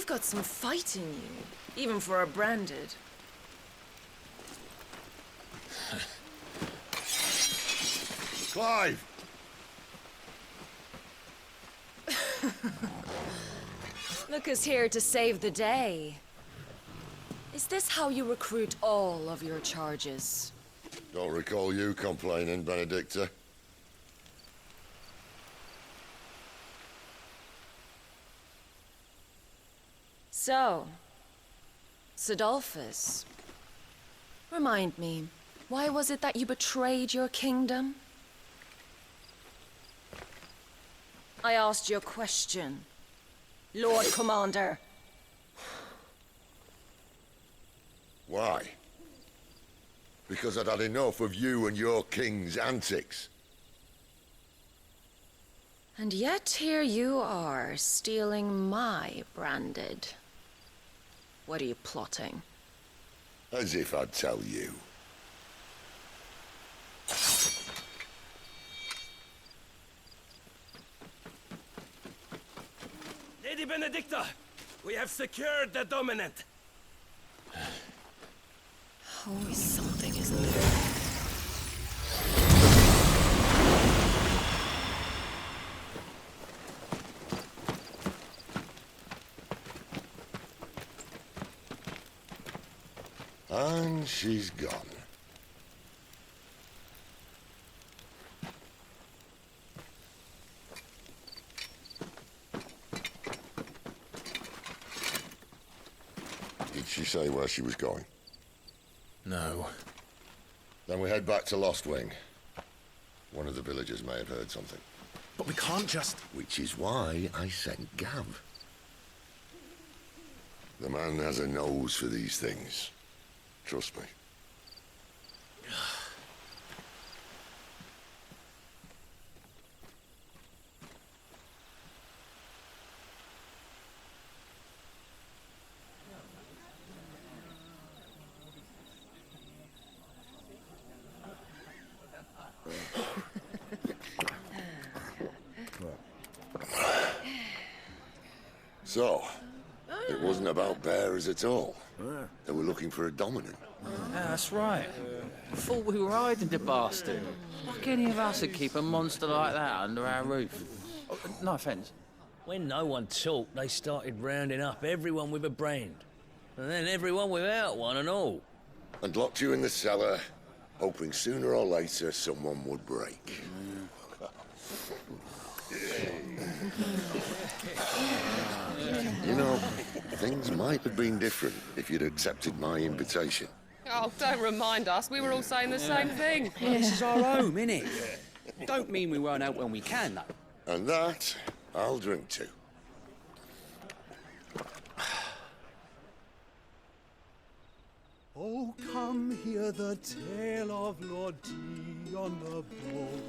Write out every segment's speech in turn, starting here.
You've got some fight in you, even for a branded. Clive! Look who's here to save the day. Is this how you recruit all of your charges? Don't recall you complaining, Benedicta. So, Sidolphus, remind me, why was it that you betrayed your kingdom? I asked you a question, Lord Commander. Why? Because I'd had enough of you and your king's antics. And yet here you are, stealing my branded. What are you plotting? As if I'd tell you. Lady Benedicta, we have secured the dominant. Always something, isn't there? And she's gone. Did she say where she was going? No. Then we head back to Lost Wing. One of the villagers may have heard something. But we can't just... Which is why I sent Gav. The man has a nose for these things. Trust me. So, it wasn't about bearers at all. They were looking for a dominant. Yeah, that's right. I thought we were hiding the bastard. Like any of us would keep a monster like that under our roof. Oh, no offence. When no one talked, they started rounding up everyone with a brand. And then everyone without one and all. And locked you in the cellar, hoping sooner or later someone would break. You know, things might have been different if you'd accepted my invitation. Oh, don't remind us. We were all saying the same thing. Well, this is our home, innit? Don't mean we won't out when we can, though. And that, I'll drink to. Oh, come hear the tale of Lord Dion the Bold,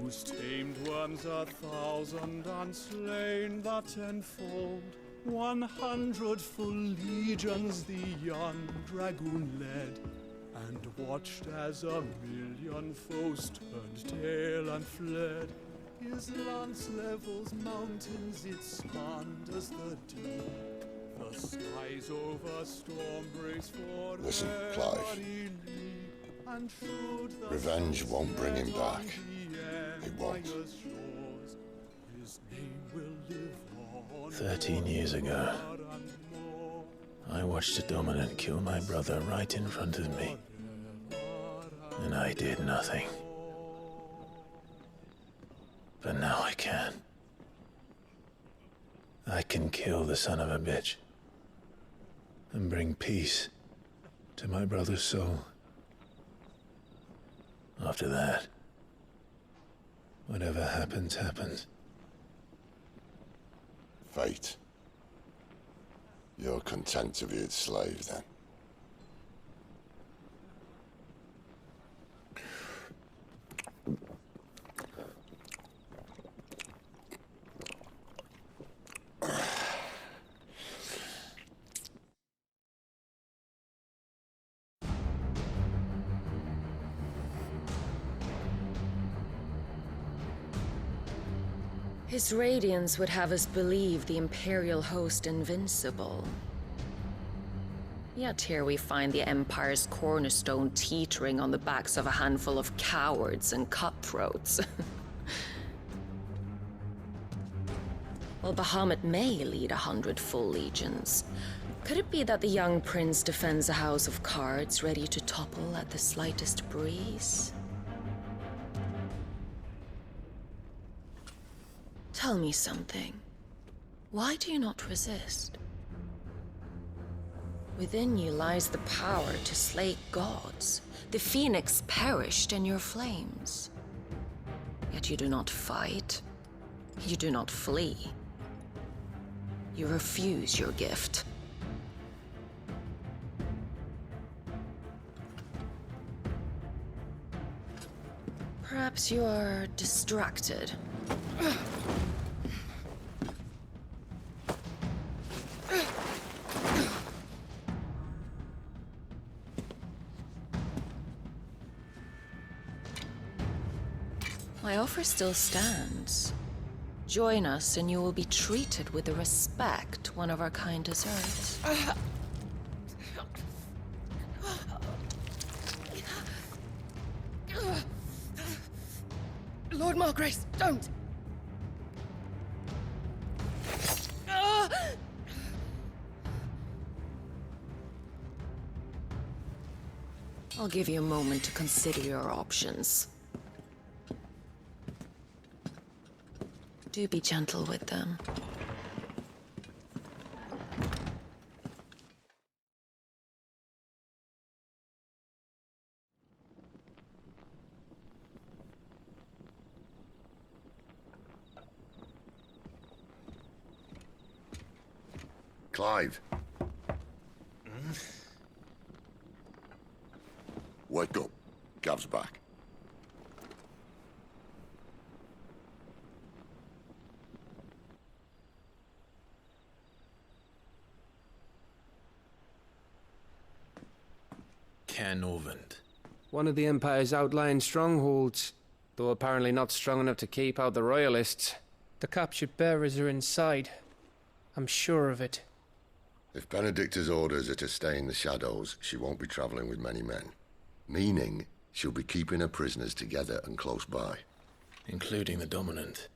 whose tamed worms 1,000 and slain the tenfold. 100 full legions the young dragoon led, and watched as 1,000,000 foes turned tail and fled. His lance levels mountains, it spanned as the deep. The skies over storm breaks for Listen, Clive. Revenge won't bring him back. It won't. 13 years ago, I watched a dominant kill my brother right in front of me. And I did nothing. But now I can. I can kill the son of a bitch. And bring peace to my brother's soul. After that, whatever happens, happens. Fate. You're content to be its slave, then? His radiance would have us believe the Imperial host invincible. Yet here we find the Empire's cornerstone teetering on the backs of a handful of cowards and cutthroats. Well, Bahamut may lead 100 full legions. Could it be that the young prince defends a house of cards ready to topple at the slightest breeze? Tell me something. Why do you not resist? Within you lies the power to slay gods. The phoenix perished in your flames. Yet you do not fight. You do not flee. You refuse your gift. Perhaps you are distracted. My offer still stands. Join us and you will be treated with the respect one of our kind deserves. Lord Margrace, don't! I'll give you a moment to consider your options. Do be gentle with them. Clive. Wake up. Gav's back. Canovant. One of the Empire's outlying strongholds, though apparently not strong enough to keep out the Royalists. The captured bearers are inside. I'm sure of it. If Benedicta's orders are to stay in the shadows, she won't be traveling with many men. Meaning, she'll be keeping her prisoners together and close by. Including the Dominant.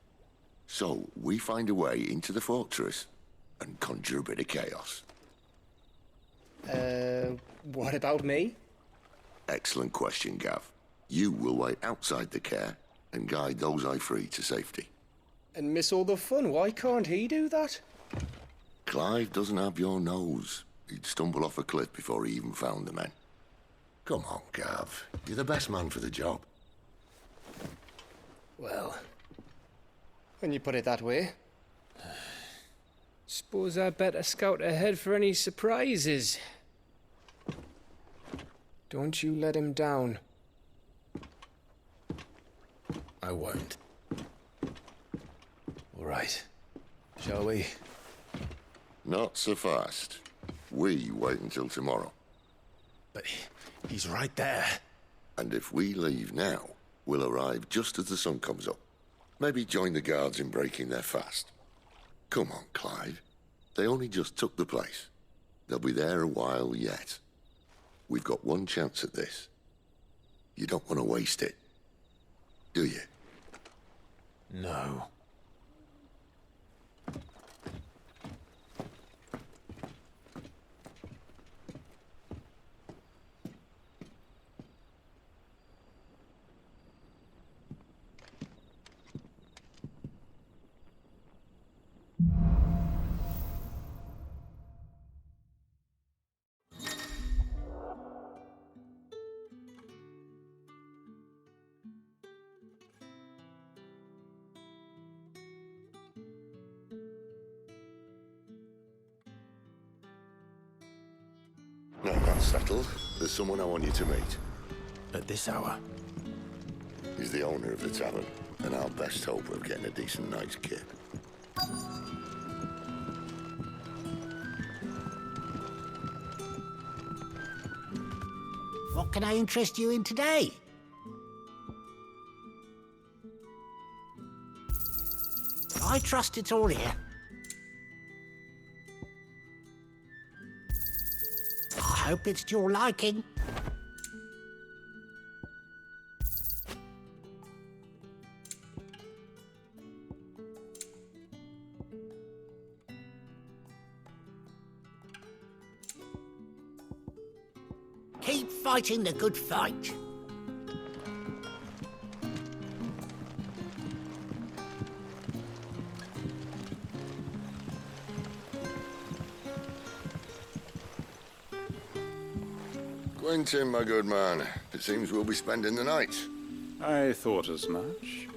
So, we find a way into the fortress and conjure a bit of chaos. What about me? Excellent question, Gav. You will wait outside the care and guide those I free to safety. And miss all the fun. Why can't he do that? Clive doesn't have your nose. He'd stumble off a cliff before he even found the men. Come on, Gav. You're the best man for the job. Well, when you put it that way. Suppose I'd better scout ahead for any surprises. Don't you let him down. I won't. All right. Shall we? Not so fast. We wait until tomorrow. But he's right there. And if we leave now, we'll arrive just as the sun comes up. Maybe join the guards in breaking their fast. Come on, Clive. They only just took the place. They'll be there a while yet. We've got one chance at this. You don't want to waste it, do you? No. Now that's settled. There's someone I want you to meet. At this hour? He's the owner of the tavern, and our best hope of getting a decent night's kip. What can I interest you in today? I trust it's all here. I hope it's to your liking. Keep fighting the good fight. Quentin, my good man. It seems we'll be spending the night. I thought as much.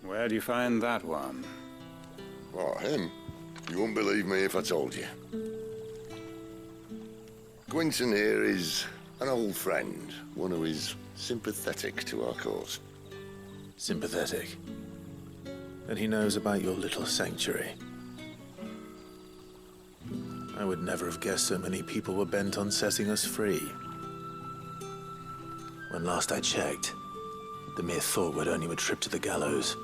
Where do you find that one? What, him? You wouldn't believe me if I told you. Quentin here is an old friend, one who is sympathetic to our cause. Sympathetic? And he knows about your little sanctuary. I would never have guessed so many people were bent on setting us free. When last I checked, the mere thought would earn you a trip to the gallows.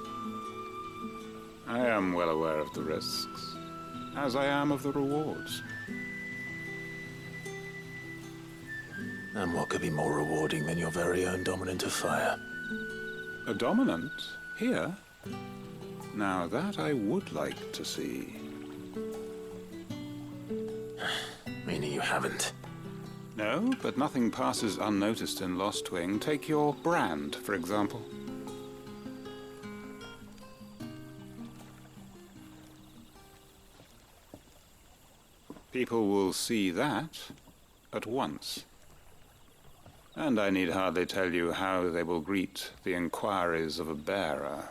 I am well aware of the risks, as I am of the rewards. And what could be more rewarding than your very own dominant of fire? A dominant? Here? Now that I would like to see. Meaning you haven't? No, but nothing passes unnoticed in Lostwing. Take your brand, for example. People will see that at once. And I need hardly tell you how they will greet the inquiries of a bearer.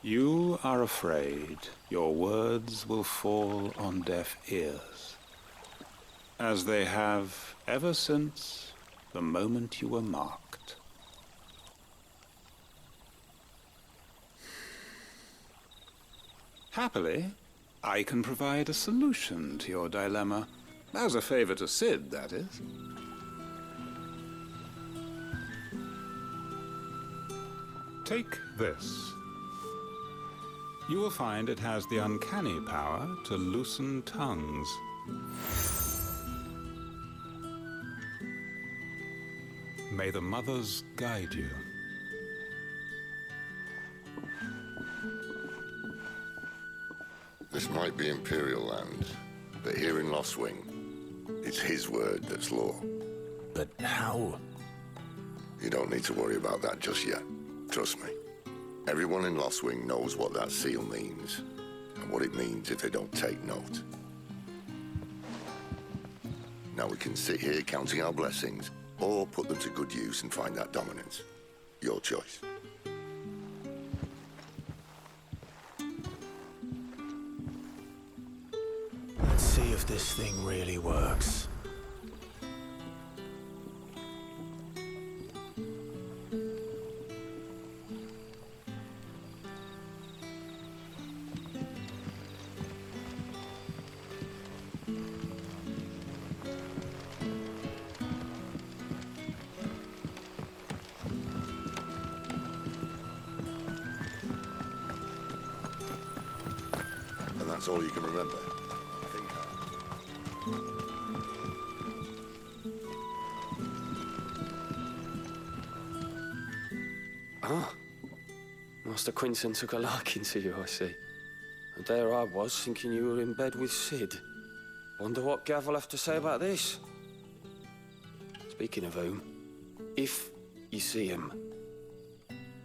You are afraid your words will fall on deaf ears, as they have ever since the moment you were marked. Happily, I can provide a solution to your dilemma. As a favor to Sid, that is. Take this. You will find it has the uncanny power to loosen tongues. May the mothers guide you. This might be Imperial land, but here in Lostwing, it's his word that's law. But how? You don't need to worry about that just yet. Trust me. Everyone in Lostwing knows what that seal means, and what it means if they don't take note. Now we can sit here counting our blessings, or put them to good use and find that dominance. Your choice. Let's see if this thing really works. And that's all you can remember. Ah. Master Quinton took a liking to you, I see. And there I was, thinking you were in bed with Sid. Wonder what Gav will have to say about this. Speaking of whom, if you see him,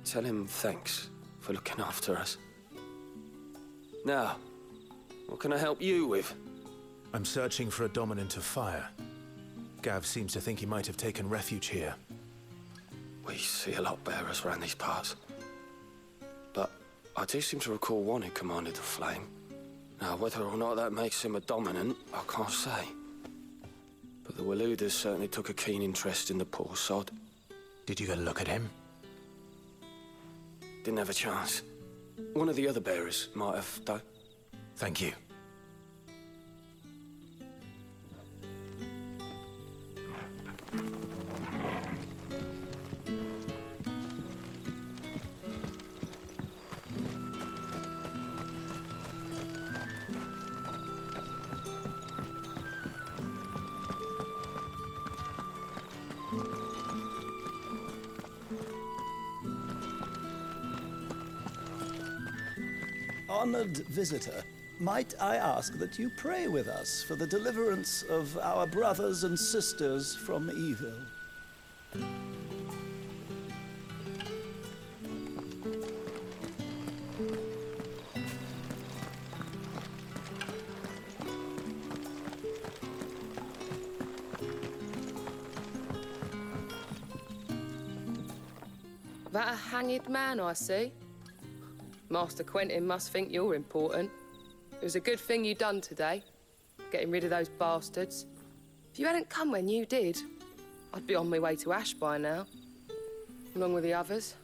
tell him thanks for looking after us. Now, what can I help you with? I'm searching for a dominant of fire. Gav seems to think he might have taken refuge here. We see a lot bearers around these parts. But I do seem to recall one who commanded the flame. Now, whether or not that makes him a dominant, I can't say. But the Waluders certainly took a keen interest in the poor sod. Did you get a look at him? Didn't have a chance. One of the other bearers might have, though. Thank you. honored visitor, might I ask that you pray with us for the deliverance of our brothers and sisters from evil? That a hanged man I see? Master Quentin must think you're important. It was a good thing you done today, getting rid of those bastards. If you hadn't come when you did, I'd be on my way to Ash by now, along with the others.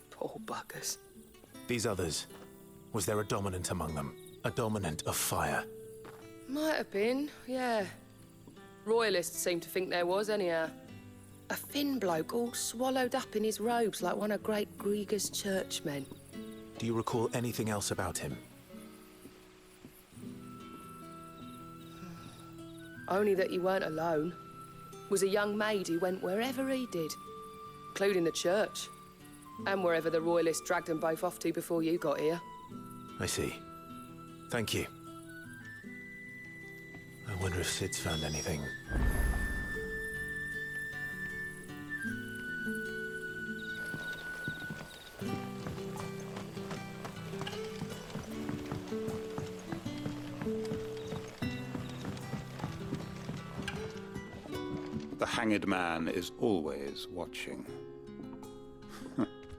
Poor buggers. These others, was there a dominant among them? A dominant of fire? Might have been, yeah. Royalists seem to think there was, anyhow. A thin bloke all swallowed up in his robes like one of Great Grieger's churchmen. Do you recall anything else about him? Only that he weren't alone. Was a young maid who went wherever he did, including the church, and wherever the Royalists dragged them both off to before you got here. I see. Thank you. I wonder if Sid's found anything. The hanged man is always watching.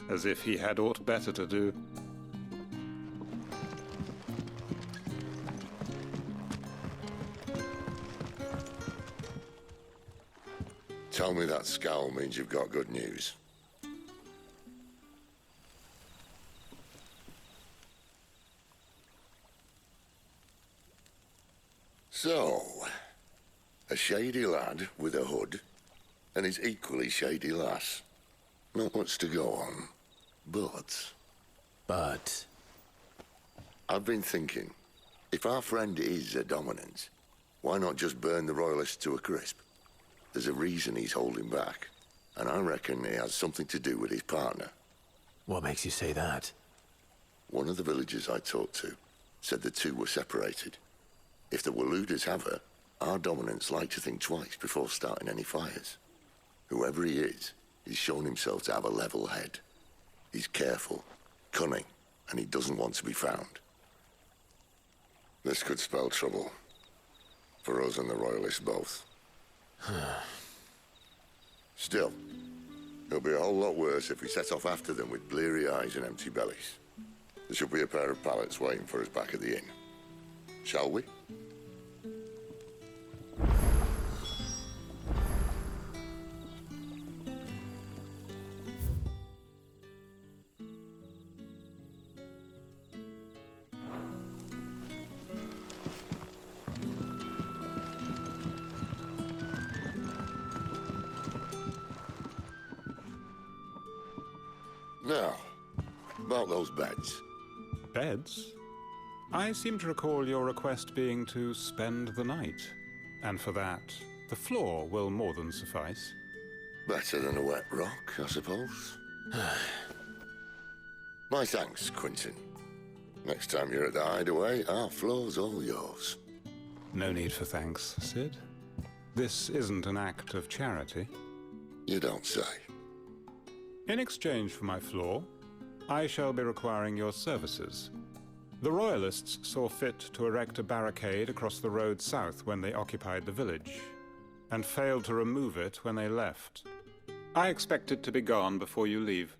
As if he had aught better to do. Tell me that scowl means you've got good news. So, a shady lad with a hood, and his equally shady lass. Not much to go on, but... But? I've been thinking, if our friend is a dominant, why not just burn the Royalists to a crisp? There's a reason he's holding back, and I reckon it has something to do with his partner. What makes you say that? One of the villagers I talked to said the two were separated. If the Waluders have her, our dominants like to think twice before starting any fires. Whoever he is, he's shown himself to have a level head. He's careful, cunning, and he doesn't want to be found. This could spell trouble. For us and the Royalists both. Still, it'll be a whole lot worse if we set off after them with bleary eyes and empty bellies. There should be a pair of pallets waiting for us back at the inn. Shall we? Now, about those beds. Beds? I seem to recall your request being to spend the night. And for that, the floor will more than suffice. Better than a wet rock, I suppose. My thanks, Quentin. Next time you're at the hideaway, our floor's all yours. No need for thanks, Sid. This isn't an act of charity. You don't say. In exchange for my floor, I shall be requiring your services. The Royalists saw fit to erect a barricade across the road south when they occupied the village, and failed to remove it when they left. I expect it to be gone before you leave.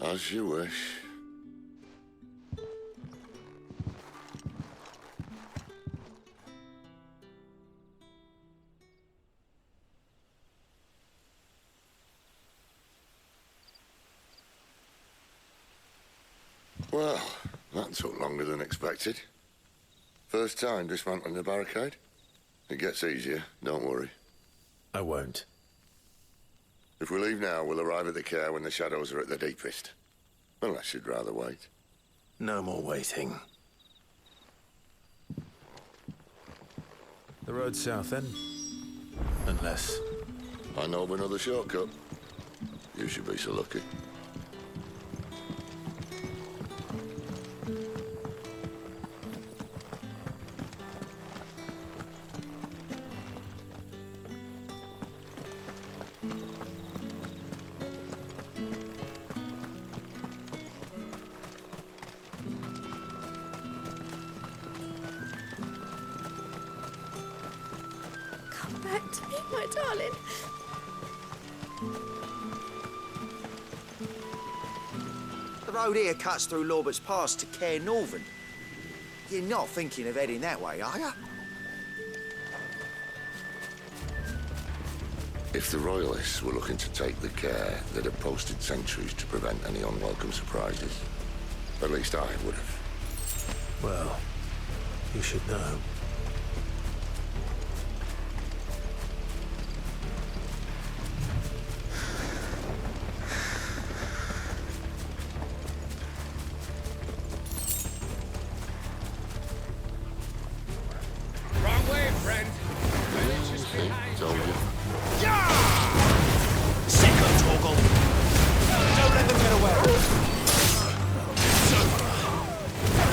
As you wish. Well, that took longer than expected. First time dismantling the barricade? It gets easier, don't worry. I won't. If we leave now, we'll arrive at the care when the shadows are at their deepest. Unless you'd rather wait. No more waiting. The road south, then? Unless... I know of another shortcut. You should be so lucky. back to me, my darling. The road here cuts through Lorbert's Pass to Caer Northern. You're not thinking of heading that way, are you? If the Royalists were looking to take the care, they'd have posted sentries to prevent any unwelcome surprises. At least I would have. Well, you should know. Wrong way, friend. Told you. Second, Torgal! Don't let them get away!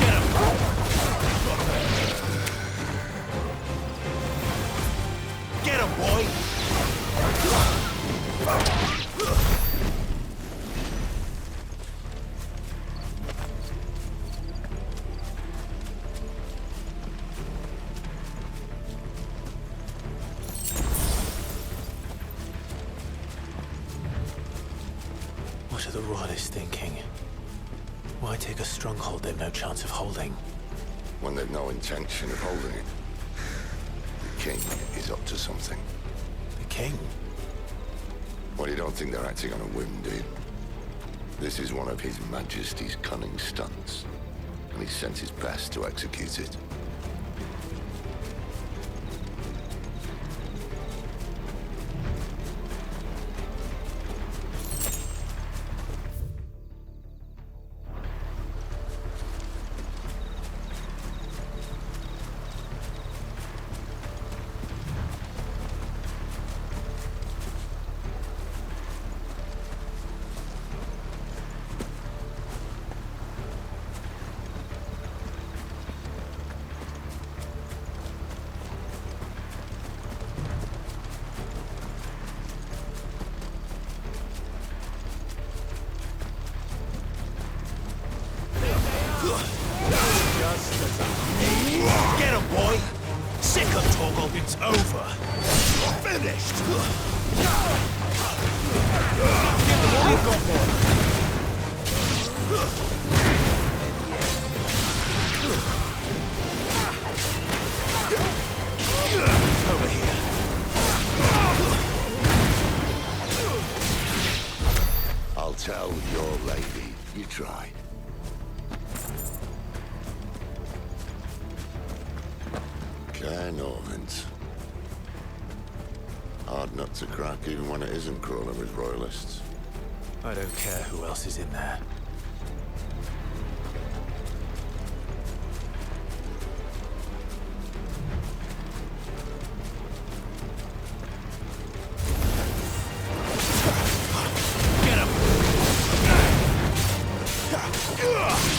Get him! Get him, boy! What are the Royalists thinking? Why take a stronghold they've no chance of holding? When they've no intention of holding it. The king is up to something. The king? Well, you don't think they're acting on a whim, do you? This is one of His Majesty's cunning stunts, and he's sent his best to execute it. Get him, boy! Sick of Torgal, it's over! Finished! Give them all you've got, boy! Over here. I'll tell your lady you tried. Caer Northern. Hard nut to crack even when it isn't crawling with Royalists. I don't care who else is in there.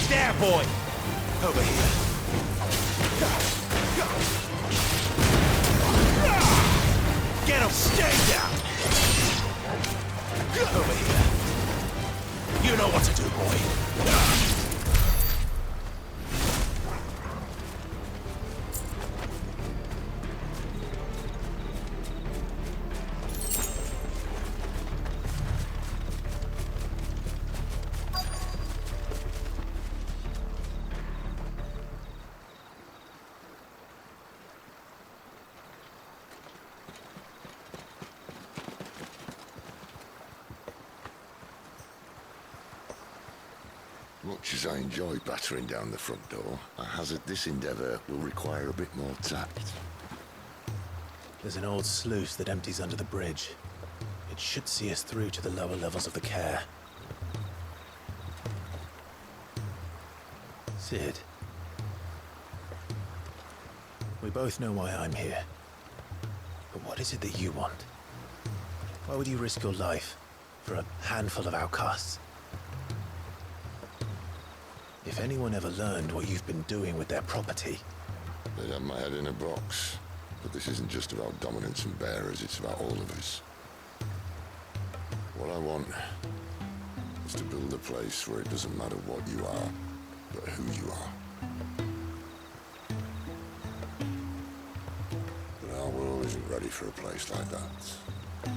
There, boy! Over here. Get him! Stay down! Over here. You know what to do, boy. Much as I enjoy battering down the front door, I hazard this endeavour will require a bit more tact. There's an old sluice that empties under the bridge. It should see us through to the lower levels of the Caer. Cid. We both know why I'm here. But what is it that you want? Why would you risk your life for a handful of outcasts? If anyone ever learned what you've been doing with their property... They'd have my head in a box. But this isn't just about dominance and bearers, it's about all of us. What I want is to build a place where it doesn't matter what you are, but who you are. But our world is isn't ready for a place like that.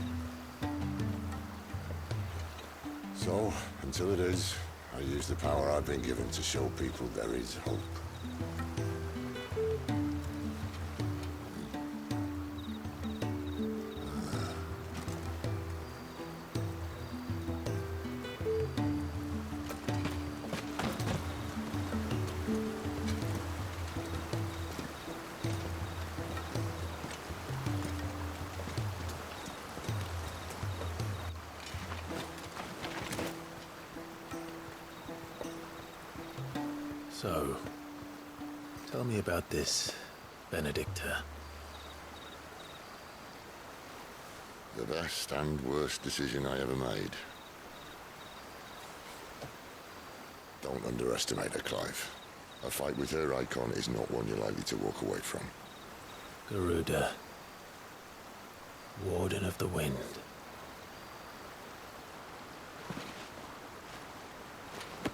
So, until it is, I use the power I've been given to show people there is hope. So, tell me about this Benedicta. The best and worst decision I ever made. Don't underestimate her, Clive. A fight with her Eikon is not one you're likely to walk away from. Garuda, Warden of the Wind.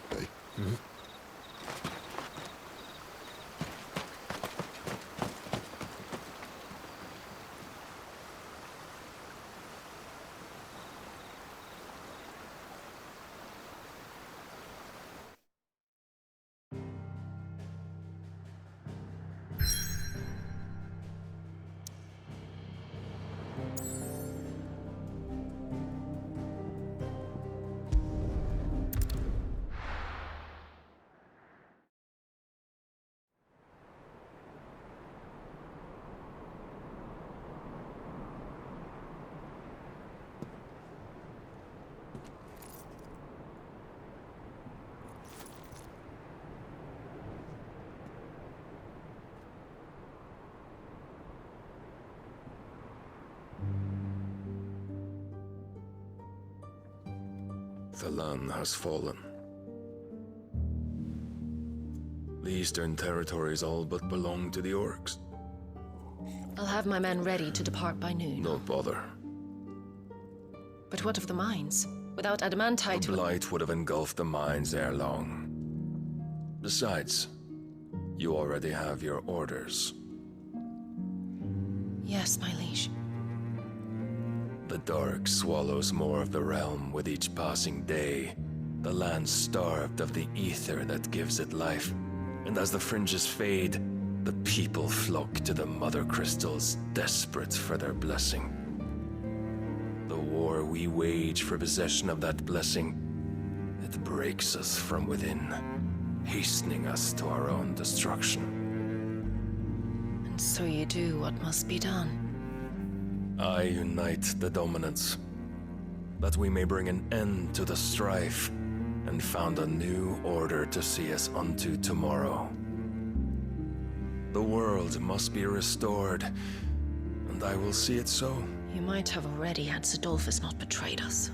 Hey? Hmm? The land has fallen. The eastern territories all but belong to the orcs. I'll have my men ready to depart by noon. Don't bother. But what of the mines? Without adamantite... The blight would have engulfed the mines ere long. Besides, you already have your orders. Yes, my liege. The dark swallows more of the realm with each passing day. The land starved of the ether that gives it life. And as the fringes fade, the people flock to the mother crystals, desperate for their blessing. The war we wage for possession of that blessing, it breaks us from within, hastening us to our own destruction. And so you do what must be done. I unite the dominants, that we may bring an end to the strife, and found a new order to see us unto tomorrow. The world must be restored, and I will see it so. You might have already had Zidolphus not betrayed us.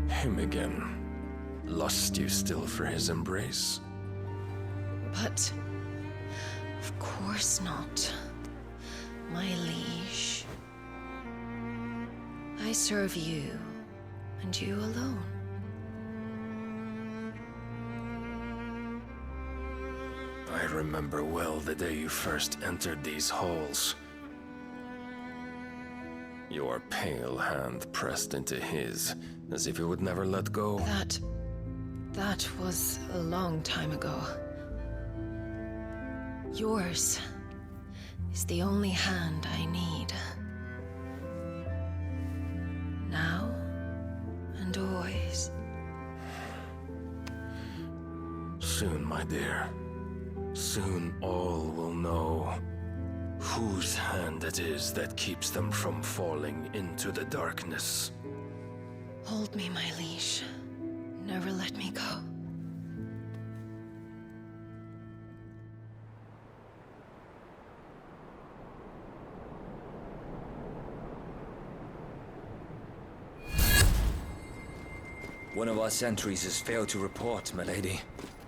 Him again. Lust you still for his embrace? But... of course not. My liege. I serve you, and you alone. I remember well the day you first entered these halls. Your pale hand pressed into his, as if you would never let go. That was a long time ago. Yours is the only hand I need. Now and always. Soon, my dear. Soon all will know whose hand it is that keeps them from falling into the darkness. Hold me, my liege. Never let me go. One of our sentries has failed to report, milady.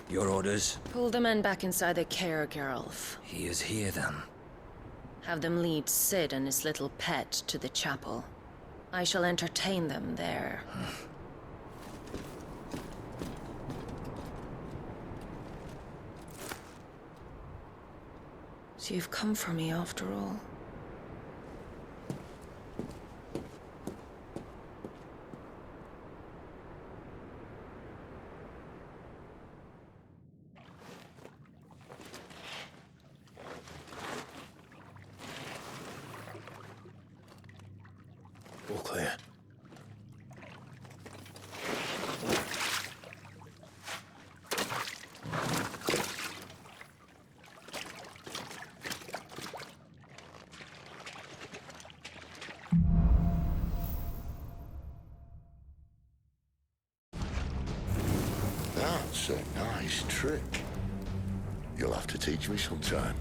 Your orders? Pull the men back inside the care, Geralf. He is here, then. Have them lead Sid and his little pet to the chapel. I shall entertain them there. So you've come for me after all. All clear. That's a nice trick. You'll have to teach me sometime.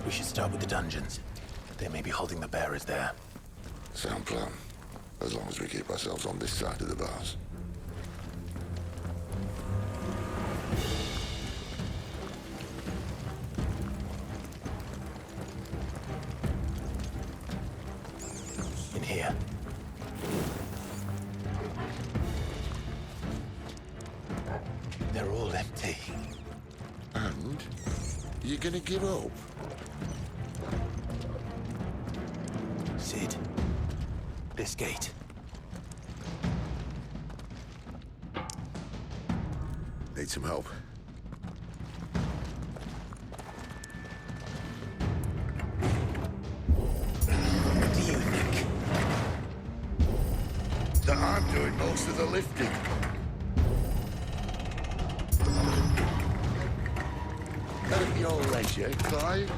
We should start with the dungeons. They may be holding the bearers there. Sound plan. As long as we keep ourselves on this side of the bars. In here. They're all empty. And? You're gonna give up? Sid. This gate. Need some help? What do you think? That I'm doing most of the lifting. At your leisure, Clive.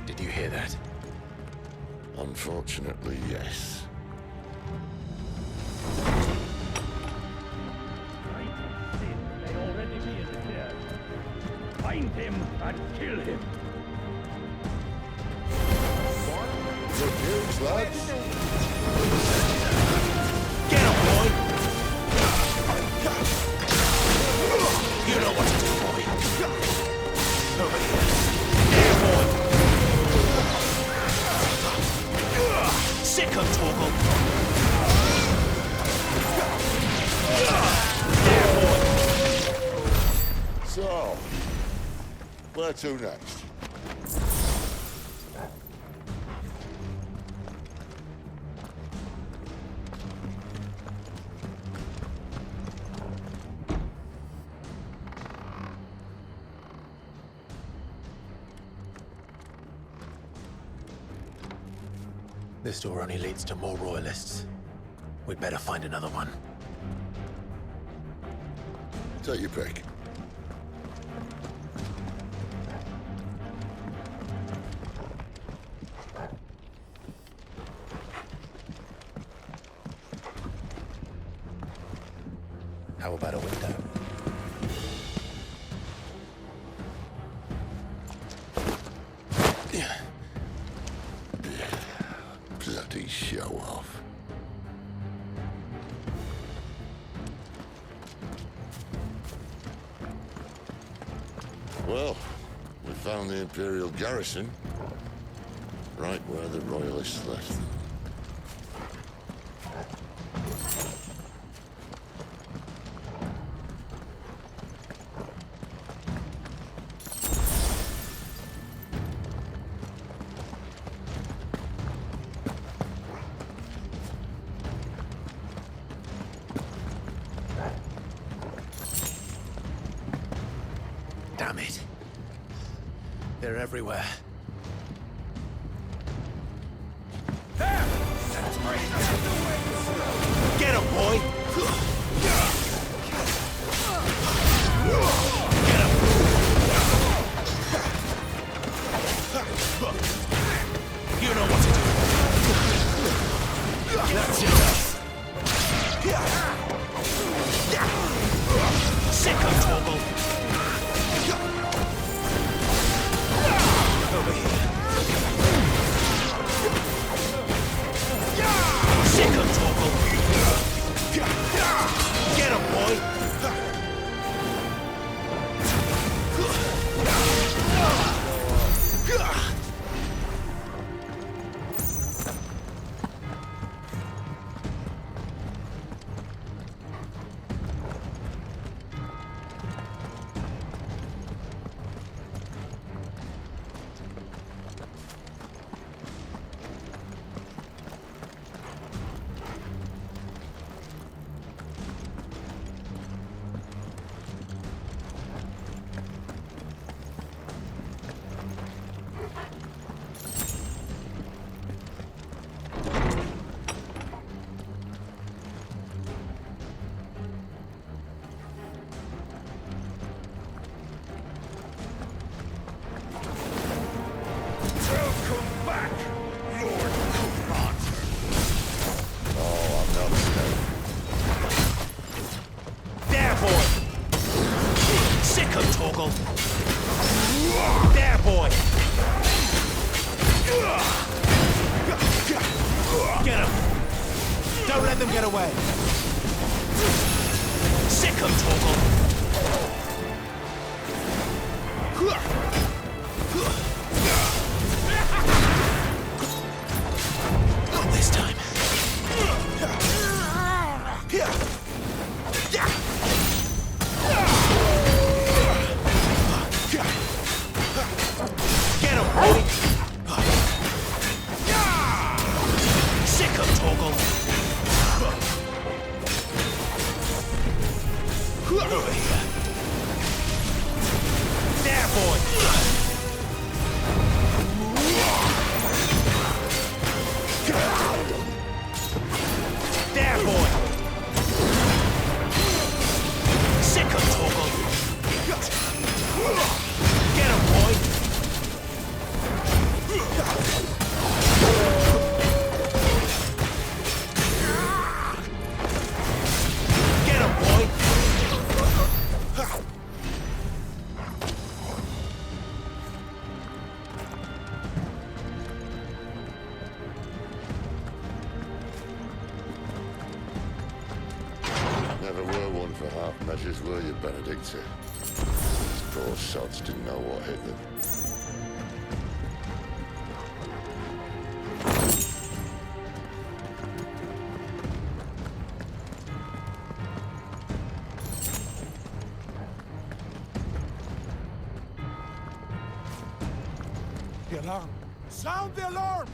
Did you hear that? Unfortunately, yes. May already be in the clear. Find him and kill him. Good news, lads. Get him, boy! You know what to do, boy. Over here. There, boy! Sick of Torgal! There, boy! So, where to next? This door only leads to more royalists. We'd better find another one. Take your pick. How about a window? Bloody show off. Well, we found the Imperial garrison. Right where the Royalists left them. Damn it. They're everywhere. That's great. Get him, boy! Get him! Get him! Don't let them get away! Sick 'em, Torgal! Not this time. Get him, boy! Sick 'em, Torgal! Over here. There, boy! There, boy! Sick 'em, Torgal! Get him, boy! Get him, boy! Never were one for half measures, were you, Benedicta? These poor sods didn't know what hit them. The alarm! Sound the alarm!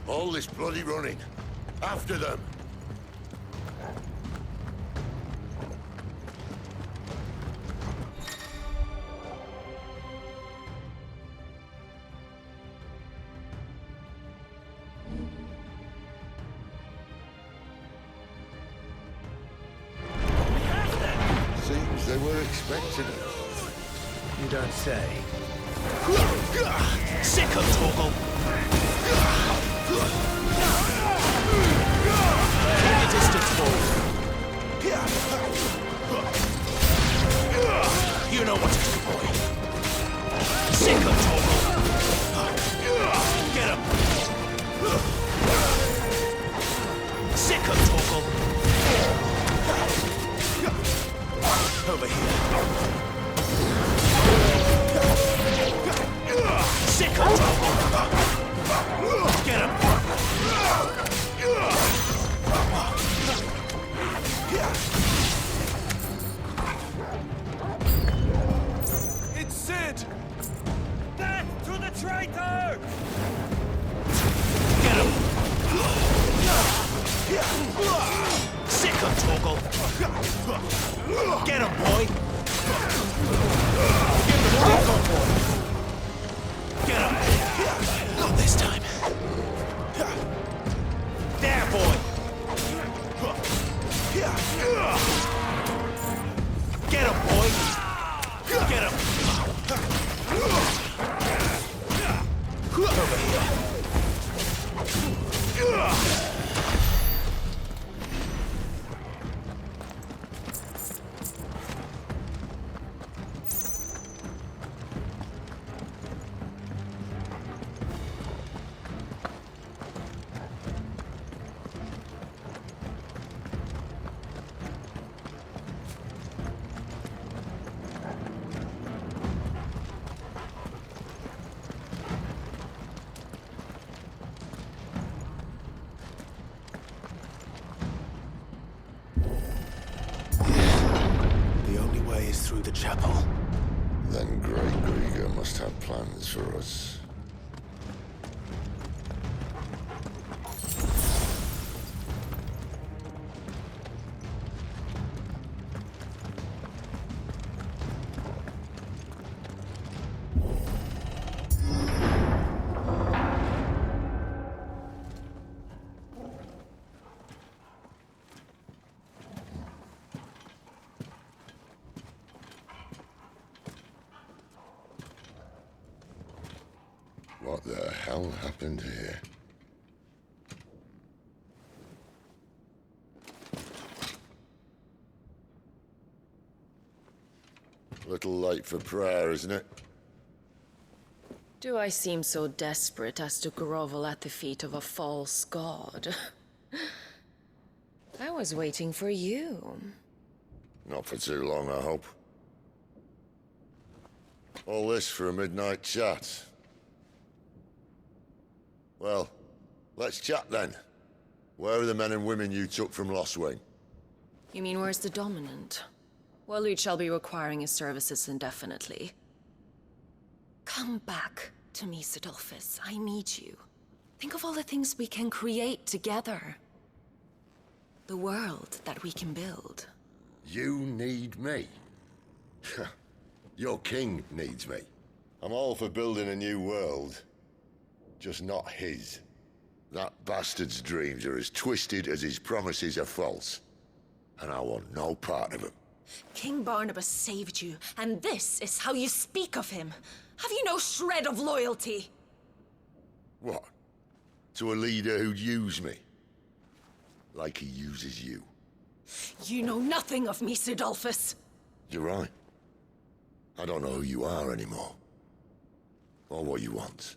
All this bloody running. After them. Seems they were expecting it. You don't say. Sick 'em, Torgal! Keep the distance, boy. You know what to do, boy. Sick 'em, Torgal! Get him! Sick 'em, Torgal! Over here. Sick 'em, Torgal! the chapel. Then Great Grieger must have plans for us. What the hell happened here? Little late for prayer, isn't it? Do I seem so desperate as to grovel at the feet of a false god? I was waiting for you. Not for too long, I hope. All this for a midnight chat. Well, let's chat then. Where are the men and women you took from Lostwing? You mean where's the dominant? Well, Lude shall be requiring his services indefinitely. Come back to me, Sidolphus. I need you. Think of all the things we can create together. The world that we can build. You need me? Your king needs me. I'm all for building a new world. Just not his. That bastard's dreams are as twisted as his promises are false. And I want no part of them. King Barnabas saved you, and this is how you speak of him. Have you no shred of loyalty? What? To a leader who'd use me? Like he uses you. You know nothing of me, Sidolphus. You're right. I don't know who you are anymore. Or what you want.